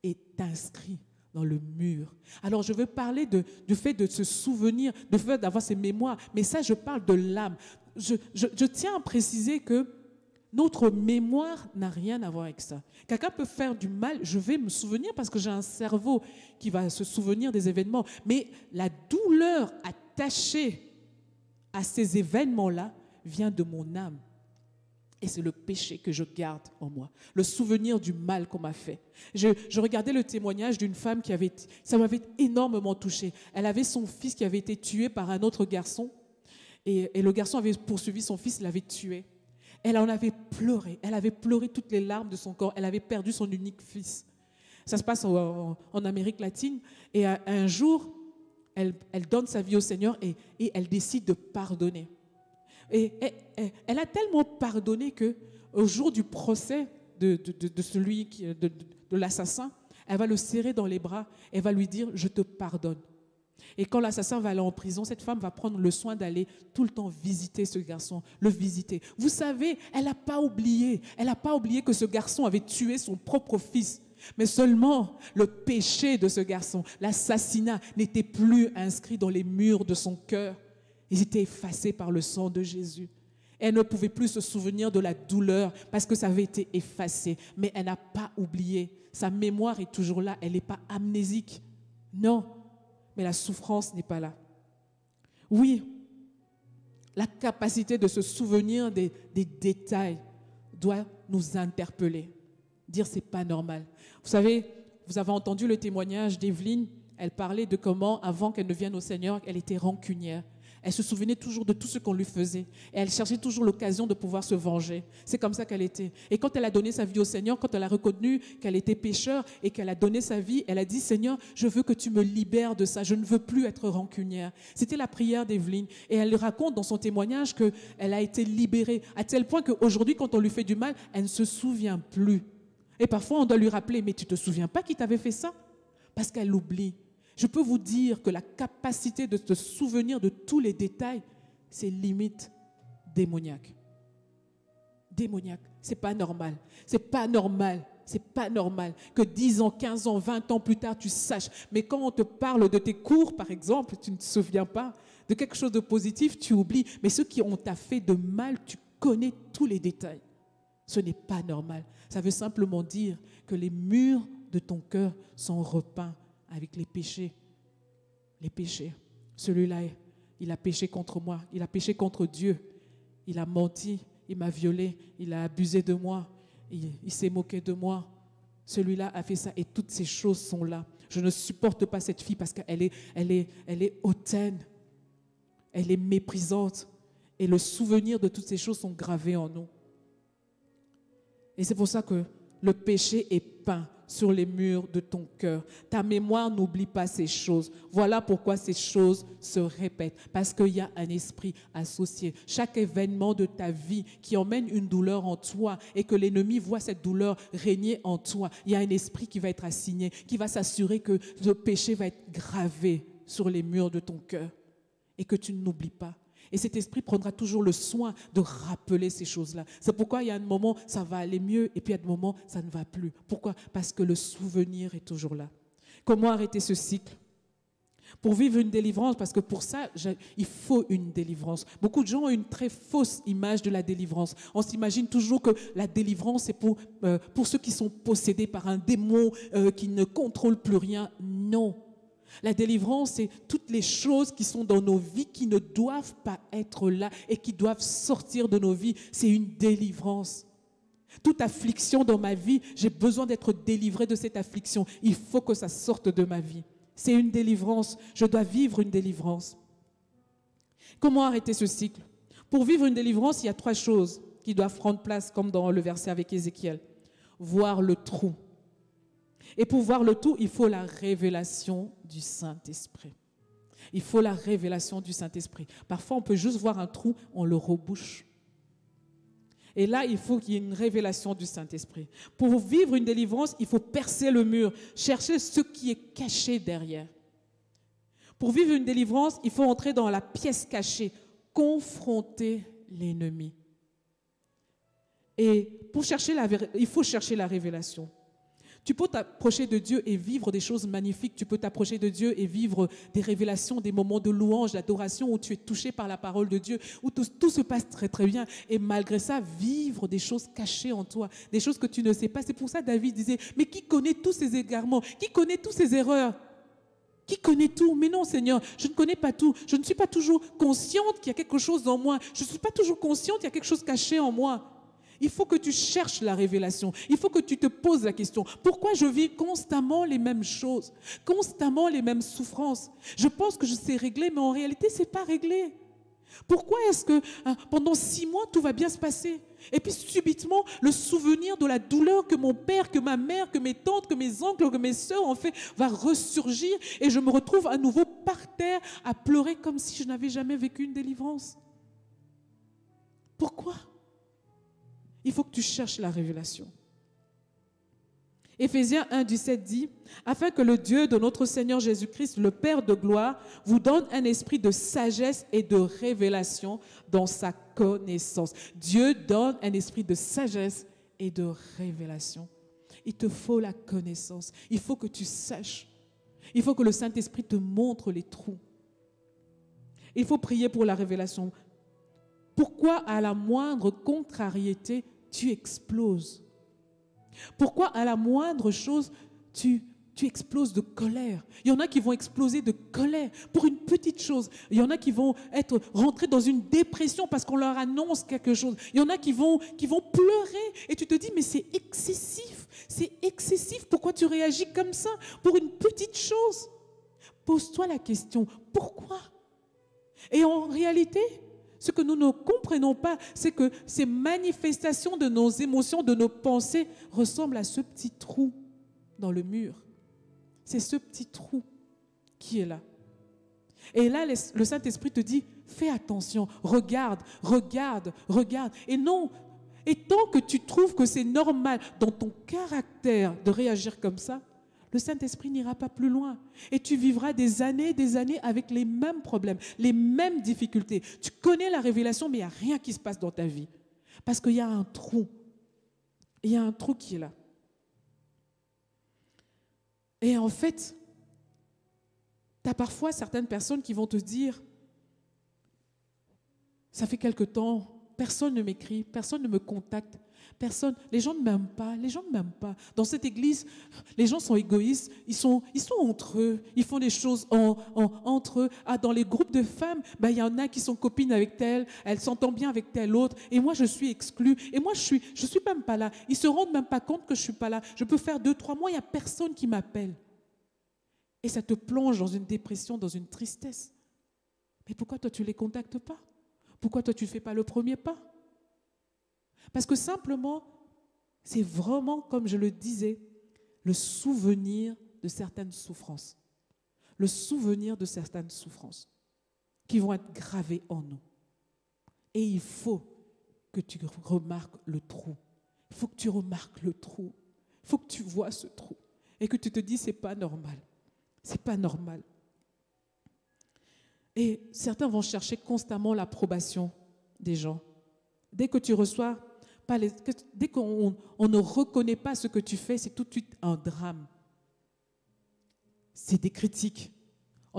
est inscrit dans le mur. Alors je veux parler du fait de se souvenir, du fait d'avoir ces mémoires, mais ça je parle de l'âme. Je tiens à préciser que notre mémoire n'a rien à voir avec ça. Quelqu'un peut faire du mal, je vais me souvenir parce que j'ai un cerveau qui va se souvenir des événements, mais la douleur attachée à ces événements-là vient de mon âme. Et c'est le péché que je garde en moi, le souvenir du mal qu'on m'a fait. Je regardais le témoignage d'une femme ça m'avait énormément touchée. Elle avait son fils qui avait été tué par un autre garçon, et le garçon avait poursuivi son fils, l'avait tué. Elle en avait pleuré toutes les larmes de son corps. Elle avait perdu son unique fils. Ça se passe en Amérique latine, et un jour, elle donne sa vie au Seigneur et elle décide de pardonner. Et elle a tellement pardonné qu'au jour du procès de l'assassin, elle va le serrer dans les bras, elle va lui dire « je te pardonne ». Et quand l'assassin va aller en prison, cette femme va prendre le soin d'aller tout le temps visiter ce garçon, le visiter. Vous savez, elle n'a pas oublié que ce garçon avait tué son propre fils. Mais seulement le péché de ce garçon, l'assassinat, n'était plus inscrit dans les murs de son cœur. Ils étaient effacés par le sang de Jésus. Elle ne pouvait plus se souvenir de la douleur parce que ça avait été effacé. Mais elle n'a pas oublié. Sa mémoire est toujours là. Elle n'est pas amnésique. Non, mais la souffrance n'est pas là. Oui, la capacité de se souvenir des détails doit nous interpeller. Dire c'est pas normal. Vous savez, vous avez entendu le témoignage d'Evelyne. Elle parlait de comment, avant qu'elle ne vienne au Seigneur, elle était rancunière. Elle se souvenait toujours de tout ce qu'on lui faisait. Et elle cherchait toujours l'occasion de pouvoir se venger. C'est comme ça qu'elle était. Et quand elle a donné sa vie au Seigneur, quand elle a reconnu qu'elle était pécheur et qu'elle a donné sa vie, elle a dit « Seigneur, je veux que tu me libères de ça. Je ne veux plus être rancunière. » C'était la prière d'Evelyne. Et elle raconte dans son témoignage qu'elle a été libérée à tel point qu'aujourd'hui, quand on lui fait du mal, elle ne se souvient plus. Et parfois, on doit lui rappeler « Mais tu ne te souviens pas qui t'avait fait ça ?» Parce qu'elle l'oublie. Je peux vous dire que la capacité de se souvenir de tous les détails, c'est limite démoniaque. Démoniaque, c'est pas normal. C'est pas normal. C'est pas normal que 10 ans, 15 ans, 20 ans plus tard, tu saches. Mais quand on te parle de tes cours, par exemple, tu ne te souviens pas. De quelque chose de positif, tu oublies. Mais ceux qui ont fait de mal, tu connais tous les détails. Ce n'est pas normal. Ça veut simplement dire que les murs de ton cœur sont repeints avec les péchés. Les péchés. Celui-là, il a péché contre moi. Il a péché contre Dieu. Il a menti. Il m'a violé. Il a abusé de moi. Il s'est moqué de moi. Celui-là a fait ça. Et toutes ces choses sont là. Je ne supporte pas cette fille parce qu'elle est hautaine. Elle est méprisante. Et le souvenir de toutes ces choses sont gravés en nous. Et c'est pour ça que le péché est peint sur les murs de ton cœur. Ta mémoire n'oublie pas ces choses. Voilà pourquoi ces choses se répètent. Parce qu'il y a un esprit associé. Chaque événement de ta vie qui emmène une douleur en toi et que l'ennemi voit cette douleur régner en toi, il y a un esprit qui va être assigné, qui va s'assurer que le péché va être gravé sur les murs de ton cœur et que tu n'oublies pas. Et cet esprit prendra toujours le soin de rappeler ces choses-là. C'est pourquoi il y a un moment, ça va aller mieux, et puis il y a un moment, ça ne va plus. Pourquoi? Parce que le souvenir est toujours là. Comment arrêter ce cycle? Pour vivre une délivrance, parce que pour ça, il faut une délivrance. Beaucoup de gens ont une très fausse image de la délivrance. On s'imagine toujours que la délivrance, c'est pour ceux qui sont possédés par un démon qui ne contrôle plus rien. Non. La délivrance, c'est toutes les choses qui sont dans nos vies qui ne doivent pas être là et qui doivent sortir de nos vies. C'est une délivrance. Toute affliction dans ma vie, j'ai besoin d'être délivré de cette affliction. Il faut que ça sorte de ma vie. C'est une délivrance. Je dois vivre une délivrance. Comment arrêter ce cycle? Pour vivre une délivrance, il y a 3 choses qui doivent prendre place, comme dans le verset avec Ézéchiel. Voir le trou. Et pour voir le tout, il faut la révélation du Saint-Esprit. Il faut la révélation du Saint-Esprit. Parfois, on peut juste voir un trou, on le rebouche. Et là, il faut qu'il y ait une révélation du Saint-Esprit. Pour vivre une délivrance, il faut percer le mur, chercher ce qui est caché derrière. Pour vivre une délivrance, il faut entrer dans la pièce cachée, confronter l'ennemi. Et pour chercher il faut chercher la révélation. Tu peux t'approcher de Dieu et vivre des choses magnifiques. Tu peux t'approcher de Dieu et vivre des révélations, des moments de louange, d'adoration où tu es touché par la parole de Dieu, où tout se passe très très bien. Et malgré ça, vivre des choses cachées en toi, des choses que tu ne sais pas. C'est pour ça que David disait, mais qui connaît tous ces égarements? Qui connaît tous ces erreurs? Qui connaît tout? Mais non, Seigneur, je ne connais pas tout. Je ne suis pas toujours consciente qu'il y a quelque chose en moi. Je ne suis pas toujours consciente qu'il y a quelque chose caché en moi. Il faut que tu cherches la révélation. Il faut que tu te poses la question. Pourquoi je vis constamment les mêmes choses? Constamment les mêmes souffrances? Je pense que je sais régler, mais en réalité, ce n'est pas réglé. Pourquoi est-ce que pendant 6 mois, tout va bien se passer? Et puis subitement, le souvenir de la douleur que mon père, que ma mère, que mes tantes, que mes oncles, que mes sœurs ont fait, va ressurgir et je me retrouve à nouveau par terre à pleurer comme si je n'avais jamais vécu une délivrance. Pourquoi? Il faut que tu cherches la révélation. Éphésiens 1:17 dit, afin que le Dieu de notre Seigneur Jésus-Christ, le Père de gloire, vous donne un esprit de sagesse et de révélation dans sa connaissance. Dieu donne un esprit de sagesse et de révélation. Il te faut la connaissance. Il faut que tu saches. Il faut que le Saint-Esprit te montre les trous. Il faut prier pour la révélation. Pourquoi à la moindre contrariété, tu exploses? Pourquoi à la moindre chose, tu exploses de colère? Il y en a qui vont exploser de colère pour une petite chose. Il y en a qui vont rentrer dans une dépression parce qu'on leur annonce quelque chose. Il y en a qui vont pleurer et tu te dis, mais c'est excessif. C'est excessif. Pourquoi tu réagis comme ça pour une petite chose? Pose-toi la question, pourquoi? Et en réalité, ce que nous ne comprenons pas, c'est que ces manifestations de nos émotions, de nos pensées, ressemblent à ce petit trou dans le mur. C'est ce petit trou qui est là. Et là, le Saint-Esprit te dit, fais attention, regarde, regarde, regarde. Et non, et tant que tu trouves que c'est normal dans ton caractère de réagir comme ça, le Saint-Esprit n'ira pas plus loin. Et tu vivras des années avec les mêmes problèmes, les mêmes difficultés. Tu connais la révélation, mais il n'y a rien qui se passe dans ta vie. Parce qu'il y a un trou. Il y a un trou qui est là. Et en fait, tu as parfois certaines personnes qui vont te dire, ça fait quelque temps, personne ne m'écrit, personne ne me contacte. Les gens ne m'aiment pas, les gens ne m'aiment pas. Dans cette église, les gens sont égoïstes, ils sont entre eux, ils font des choses entre eux. Ah, dans les groupes de femmes, il y en a qui sont copines avec telle, elles s'entendent bien avec telle autre, et moi je suis exclue, et moi je suis même pas là. Ils se rendent même pas compte que je suis pas là. Je peux faire 2-3 mois, il n'y a personne qui m'appelle. Et ça te plonge dans une dépression, dans une tristesse. Mais pourquoi toi tu ne les contactes pas? Pourquoi toi tu ne fais pas le premier pas? Parce que simplement, c'est vraiment, comme je le disais, le souvenir de certaines souffrances. Le souvenir de certaines souffrances qui vont être gravées en nous. Et il faut que tu remarques le trou. Il faut que tu remarques le trou. Il faut que tu vois ce trou. Et que tu te dis, c'est pas normal. C'est pas normal. Et certains vont chercher constamment l'approbation des gens. Dès que tu reçois... Dès qu'on ne reconnaît pas ce que tu fais, c'est tout de suite un drame. C'est des critiques.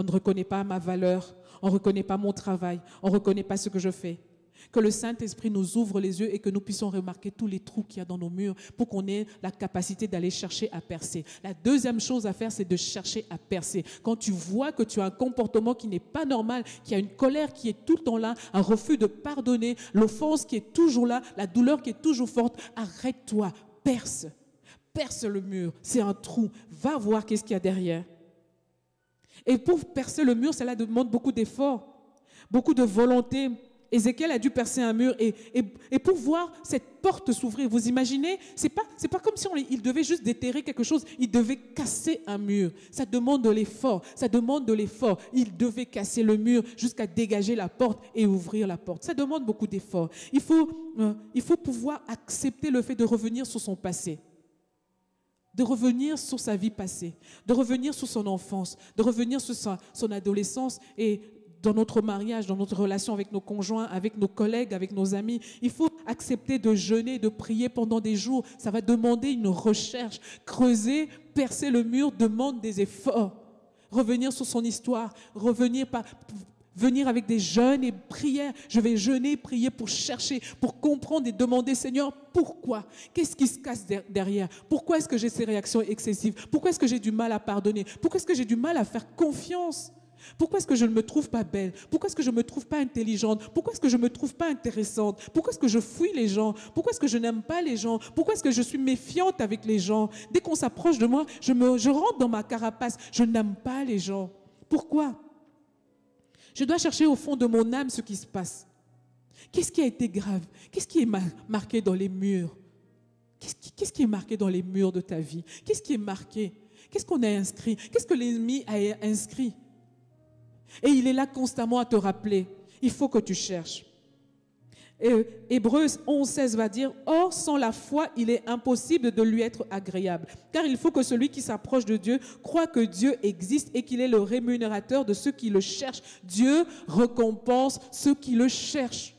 On ne reconnaît pas ma valeur, on ne reconnaît pas mon travail, on ne reconnaît pas ce que je fais. Que le Saint-Esprit nous ouvre les yeux et que nous puissions remarquer tous les trous qu'il y a dans nos murs pour qu'on ait la capacité d'aller chercher à percer. La deuxième chose à faire, c'est de chercher à percer. Quand tu vois que tu as un comportement qui n'est pas normal, qu'il y a une colère qui est tout le temps là, un refus de pardonner, l'offense qui est toujours là, la douleur qui est toujours forte, arrête-toi, perce. Perce le mur, c'est un trou. Va voir qu'est-ce qu'il y a derrière. Et pour percer le mur, cela demande beaucoup d'efforts, beaucoup de volonté. Ézéchiel a dû percer un mur et pour voir cette porte s'ouvrir, vous imaginez, c'est pas comme si il devait juste déterrer quelque chose, il devait casser un mur. Ça demande de l'effort, ça demande de l'effort. Il devait casser le mur jusqu'à dégager la porte et ouvrir la porte. Ça demande beaucoup d'efforts. Il faut pouvoir accepter le fait de revenir sur son passé, de revenir sur sa vie passée, de revenir sur son enfance, de revenir sur son adolescence et dans notre mariage, dans notre relation avec nos conjoints, avec nos collègues, avec nos amis. Il faut accepter de jeûner, de prier pendant des jours. Ça va demander une recherche. Creuser, percer le mur demande des efforts. Revenir sur son histoire, venir avec des jeûnes et prières. Je vais jeûner, prier pour chercher, pour comprendre et demander, Seigneur, pourquoi? Qu'est-ce qui se casse derrière? Pourquoi est-ce que j'ai ces réactions excessives? Pourquoi est-ce que j'ai du mal à pardonner? Pourquoi est-ce que j'ai du mal à faire confiance? Pourquoi est-ce que je ne me trouve pas belle? Pourquoi est-ce que je ne me trouve pas intelligente? Pourquoi est-ce que je ne me trouve pas intéressante? Pourquoi est-ce que je fuis les gens? Pourquoi est-ce que je n'aime pas les gens? Pourquoi est-ce que je suis méfiante avec les gens? Dès qu'on s'approche de moi, je rentre dans ma carapace. Je n'aime pas les gens. Pourquoi? Je dois chercher au fond de mon âme ce qui se passe. Qu'est-ce qui a été grave? Qu'est-ce qui est marqué dans les murs? Qu'est-ce qui est marqué dans les murs de ta vie? Qu'est-ce qui est marqué? Qu'est-ce qu'on a inscrit? Qu'est-ce que l'ennemi a inscrit? Et il est là constamment à te rappeler. Il faut que tu cherches. Hébreux 11,16 va dire « Or, sans la foi, il est impossible de lui être agréable. Car il faut que celui qui s'approche de Dieu croit que Dieu existe et qu'il est le rémunérateur de ceux qui le cherchent. Dieu récompense ceux qui le cherchent. »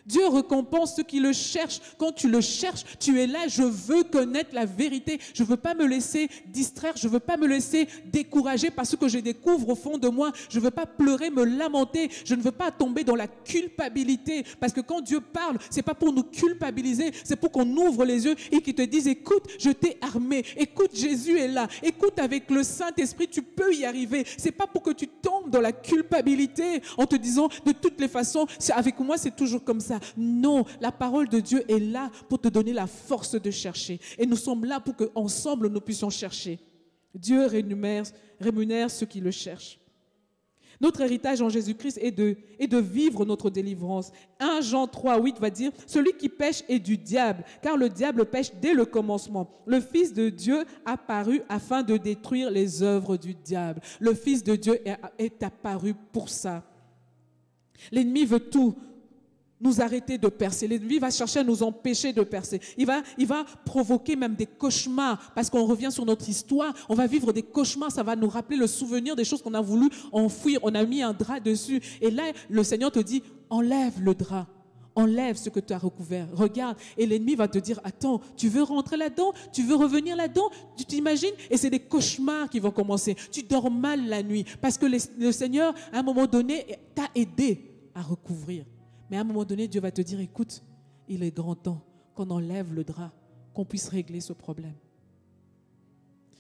Dieu récompense ceux qui le cherchent. Quand tu le cherches, tu es là, je veux connaître la vérité. Je ne veux pas me laisser distraire, je ne veux pas me laisser décourager par ce que je découvre au fond de moi. Je ne veux pas pleurer, me lamenter. Je ne veux pas tomber dans la culpabilité. Parce que quand Dieu parle, ce n'est pas pour nous culpabiliser, c'est pour qu'on ouvre les yeux et qu'il te dise, écoute, je t'ai armé. Écoute, Jésus est là. Écoute, avec le Saint-Esprit, tu peux y arriver. Ce n'est pas pour que tu tombes dans la culpabilité en te disant, de toutes les façons, avec moi, c'est toujours comme ça. Non, la parole de Dieu est là pour te donner la force de chercher. Et nous sommes là pour qu'ensemble nous puissions chercher. Dieu rémunère ceux qui le cherchent. Notre héritage en Jésus-Christ est de vivre notre délivrance. 1 Jean 3,8 va dire « Celui qui pêche est du diable, car le diable pêche dès le commencement. Le Fils de Dieu apparu afin de détruire les œuvres du diable. » Le Fils de Dieu est apparu pour ça. L'ennemi veut tout nous arrêter de percer. L'ennemi va chercher à nous empêcher de percer. Il va provoquer même des cauchemars parce qu'on revient sur notre histoire. On va vivre des cauchemars. Ça va nous rappeler le souvenir des choses qu'on a voulu enfouir. On a mis un drap dessus. Et là, le Seigneur te dit, enlève le drap. Enlève ce que tu as recouvert. Regarde. Et l'ennemi va te dire, attends, tu veux rentrer là-dedans? Tu veux revenir là-dedans? Tu t'imagines? Et c'est des cauchemars qui vont commencer. Tu dors mal la nuit parce que le Seigneur, à un moment donné, t'a aidé à recouvrir. Mais à un moment donné, Dieu va te dire, écoute, il est grand temps qu'on enlève le drap, qu'on puisse régler ce problème.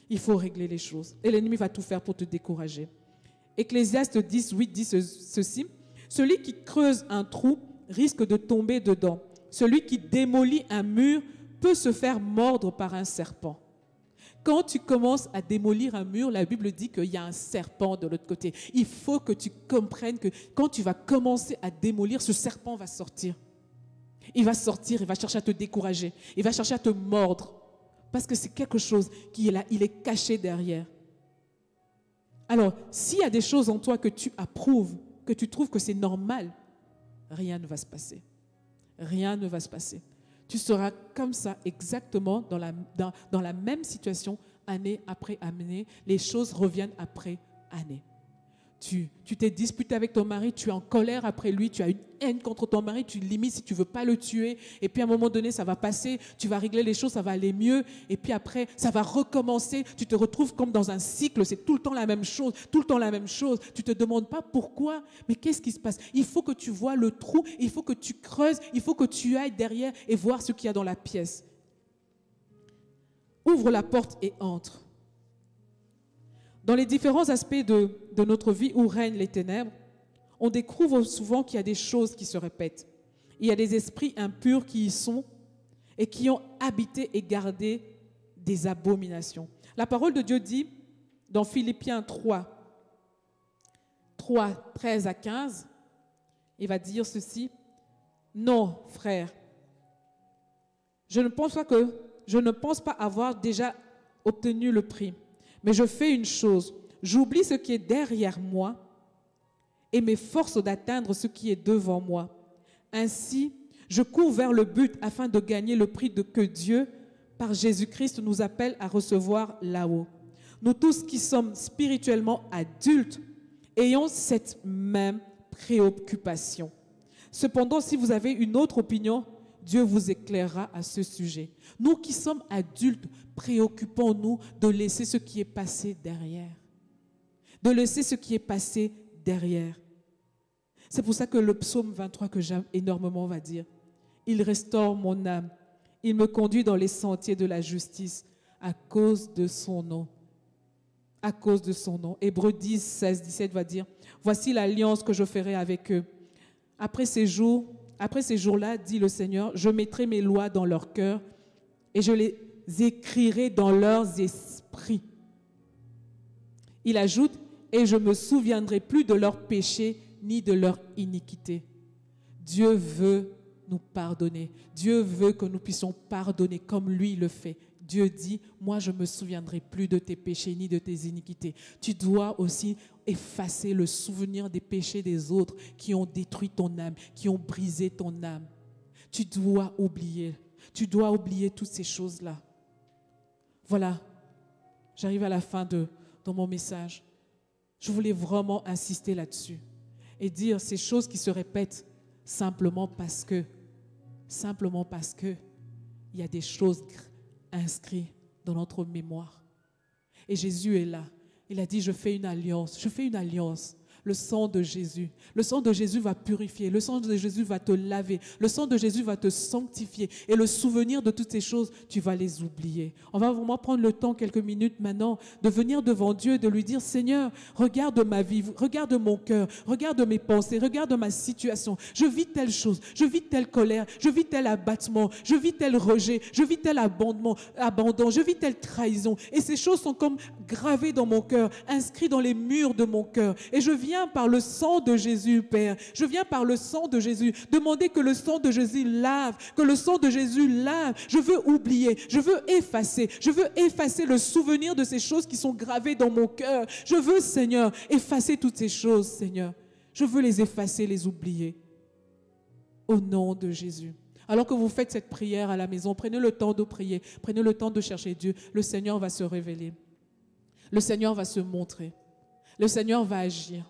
Il faut régler les choses. Et l'ennemi va tout faire pour te décourager. Ecclésiaste 10,8 dit ceci, « Celui qui creuse un trou risque de tomber dedans. Celui qui démolit un mur peut se faire mordre par un serpent. » Quand tu commences à démolir un mur, la Bible dit qu'il y a un serpent de l'autre côté. Il faut que tu comprennes que quand tu vas commencer à démolir, ce serpent va sortir. Il va sortir, il va chercher à te décourager. Il va chercher à te mordre. Parce que c'est quelque chose qui est là, il est caché derrière. Alors, s'il y a des choses en toi que tu approuves, que tu trouves que c'est normal, rien ne va se passer. Rien ne va se passer. Tu seras comme ça exactement dans la même situation année après année. Les choses reviennent après année. tu t'es disputé avec ton mari, tu es en colère après lui, tu as une haine contre ton mari, tu limites si tu ne veux pas le tuer. Et puis à un moment donné, ça va passer, tu vas régler les choses, ça va aller mieux. Et puis après, ça va recommencer. Tu te retrouves comme dans un cycle, c'est tout le temps la même chose, tout le temps la même chose. Tu ne te demandes pas pourquoi, mais qu'est-ce qui se passe? Il faut que tu vois le trou, il faut que tu creuses, il faut que tu ailles derrière et voir ce qu'il y a dans la pièce. Ouvre la porte et entre. Dans les différents aspects de notre vie où règnent les ténèbres, on découvre souvent qu'il y a des choses qui se répètent. Il y a des esprits impurs qui y sont et qui ont habité et gardé des abominations. La parole de Dieu dit dans Philippiens 3, 13 à 15, il va dire ceci: « Non, frère, je ne pense pas avoir déjà obtenu le prix. Mais je fais une chose, j'oublie ce qui est derrière moi et m'efforce d'atteindre ce qui est devant moi. Ainsi, je cours vers le but afin de gagner le prix que Dieu, par Jésus-Christ, nous appelle à recevoir là-haut. Nous tous qui sommes spirituellement adultes, ayons cette même préoccupation. Cependant, si vous avez une autre opinion, Dieu vous éclairera à ce sujet. Nous qui sommes adultes, préoccupons-nous de laisser ce qui est passé derrière. De laisser ce qui est passé derrière. C'est pour ça que le psaume 23 que j'aime énormément va dire: « Il restaure mon âme, il me conduit dans les sentiers de la justice à cause de son nom. » À cause de son nom. Hébreux 10, 16, 17 va dire: « Voici l'alliance que je ferai avec eux. Après ces jours-là, dit le Seigneur, je mettrai mes lois dans leur cœur et je les écrirai dans leurs esprits. » Il ajoute: « Et je ne me souviendrai plus de leurs péchés ni de leur iniquité. » Dieu veut nous pardonner. Dieu veut que nous puissions pardonner comme lui le fait. Dieu dit: « Moi, je ne me souviendrai plus de tes péchés ni de tes iniquités. » Tu dois aussi effacer le souvenir des péchés des autres qui ont détruit ton âme, qui ont brisé ton âme. Tu dois oublier. Tu dois oublier toutes ces choses-là. Voilà, j'arrive à la fin de mon message. Je voulais vraiment insister là-dessus et dire ces choses qui se répètent simplement parce que il y a des choses inscrites dans notre mémoire. Et Jésus est là. Il a dit: je fais une alliance. Le sang de Jésus. Le sang de Jésus va purifier. Le sang de Jésus va te laver. Le sang de Jésus va te sanctifier. Et le souvenir de toutes ces choses, tu vas les oublier. On va vraiment prendre le temps, quelques minutes maintenant, de venir devant Dieu et de lui dire: Seigneur, regarde ma vie, regarde mon cœur, regarde mes pensées, regarde ma situation. Je vis telle chose, je vis telle colère, je vis tel abattement, je vis tel rejet, je vis tel abandon, je vis telle trahison. Et ces choses sont comme gravées dans mon cœur, inscrites dans les murs de mon cœur. Et je viens par le sang de Jésus, Père. Je viens par le sang de Jésus demander que le sang de Jésus lave, que le sang de Jésus lave. Je veux oublier, je veux effacer le souvenir de ces choses qui sont gravées dans mon cœur. Je veux, Seigneur, effacer toutes ces choses, Seigneur. Je veux les effacer, les oublier. Au nom de Jésus. Alors que vous faites cette prière à la maison, prenez le temps de prier, prenez le temps de chercher Dieu. Le Seigneur va se révéler. Le Seigneur va se montrer. Le Seigneur va agir.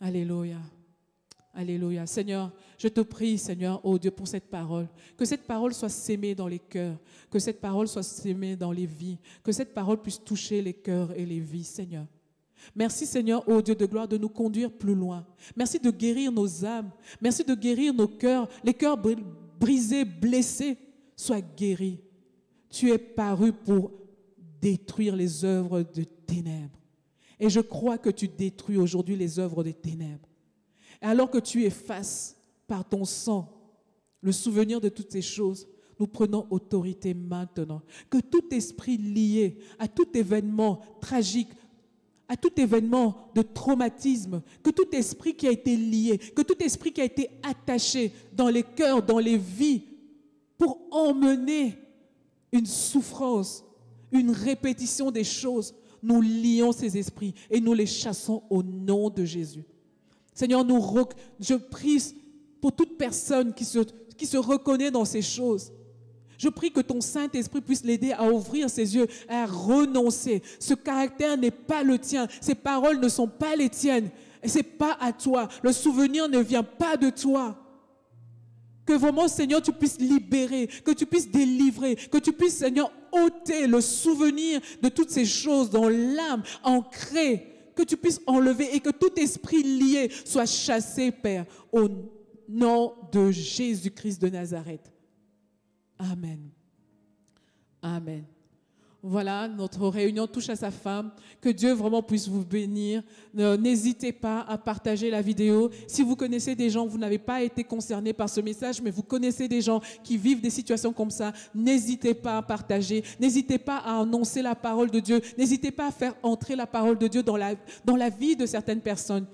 Alléluia. Alléluia. Seigneur, je te prie, Seigneur, oh Dieu, pour cette parole. Que cette parole soit sémée dans les cœurs. Que cette parole soit sémée dans les vies. Que cette parole puisse toucher les cœurs et les vies, Seigneur. Merci, Seigneur, oh Dieu de gloire, de nous conduire plus loin. Merci de guérir nos âmes. Merci de guérir nos cœurs. Les cœurs brisés, blessés, soient guéris. Tu es paru pour détruire les œuvres de ténèbres. Et je crois que tu détruis aujourd'hui les œuvres des ténèbres. Et alors que tu effaces par ton sang le souvenir de toutes ces choses, nous prenons autorité maintenant. Que tout esprit lié à tout événement tragique, à tout événement de traumatisme, que tout esprit qui a été lié, que tout esprit qui a été attaché dans les cœurs, dans les vies, pour emmener une souffrance, une répétition des choses, nous lions ces esprits et nous les chassons au nom de Jésus. Seigneur, je prie pour toute personne qui se reconnaît dans ces choses. Je prie que ton Saint-Esprit puisse l'aider à ouvrir ses yeux, à renoncer. Ce caractère n'est pas le tien. Ces paroles ne sont pas les tiennes. Et ce n'est pas à toi. Le souvenir ne vient pas de toi. Que vraiment, Seigneur, tu puisses libérer, que tu puisses délivrer, que tu puisses, Seigneur, ôter le souvenir de toutes ces choses dans l'âme, ancrées, que tu puisses enlever et que tout esprit lié soit chassé, Père, au nom de Jésus-Christ de Nazareth. Amen. Amen. Voilà, notre réunion touche à sa fin. Que Dieu vraiment puisse vous bénir. N'hésitez pas à partager la vidéo. Si vous connaissez des gens, vous n'avez pas été concernés par ce message, mais vous connaissez des gens qui vivent des situations comme ça, n'hésitez pas à partager. N'hésitez pas à annoncer la parole de Dieu. N'hésitez pas à faire entrer la parole de Dieu dans la vie de certaines personnes.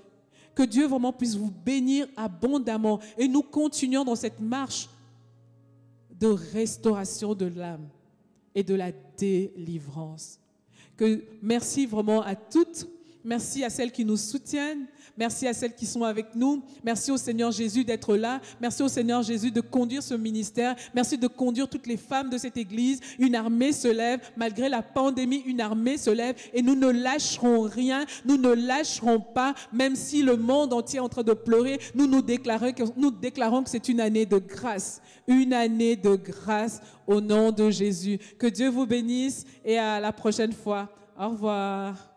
Que Dieu vraiment puisse vous bénir abondamment. Et nous continuons dans cette marche de restauration de l'âme et de la délivrance. Merci vraiment à toutes. Merci à celles qui nous soutiennent. Merci à celles qui sont avec nous. Merci au Seigneur Jésus d'être là. Merci au Seigneur Jésus de conduire ce ministère. Merci de conduire toutes les femmes de cette église. Une armée se lève. Malgré la pandémie, une armée se lève. Et nous ne lâcherons rien. Nous ne lâcherons pas. Même si le monde entier est en train de pleurer, nous déclarons que c'est une année de grâce. Une année de grâce au nom de Jésus. Que Dieu vous bénisse et à la prochaine fois. Au revoir.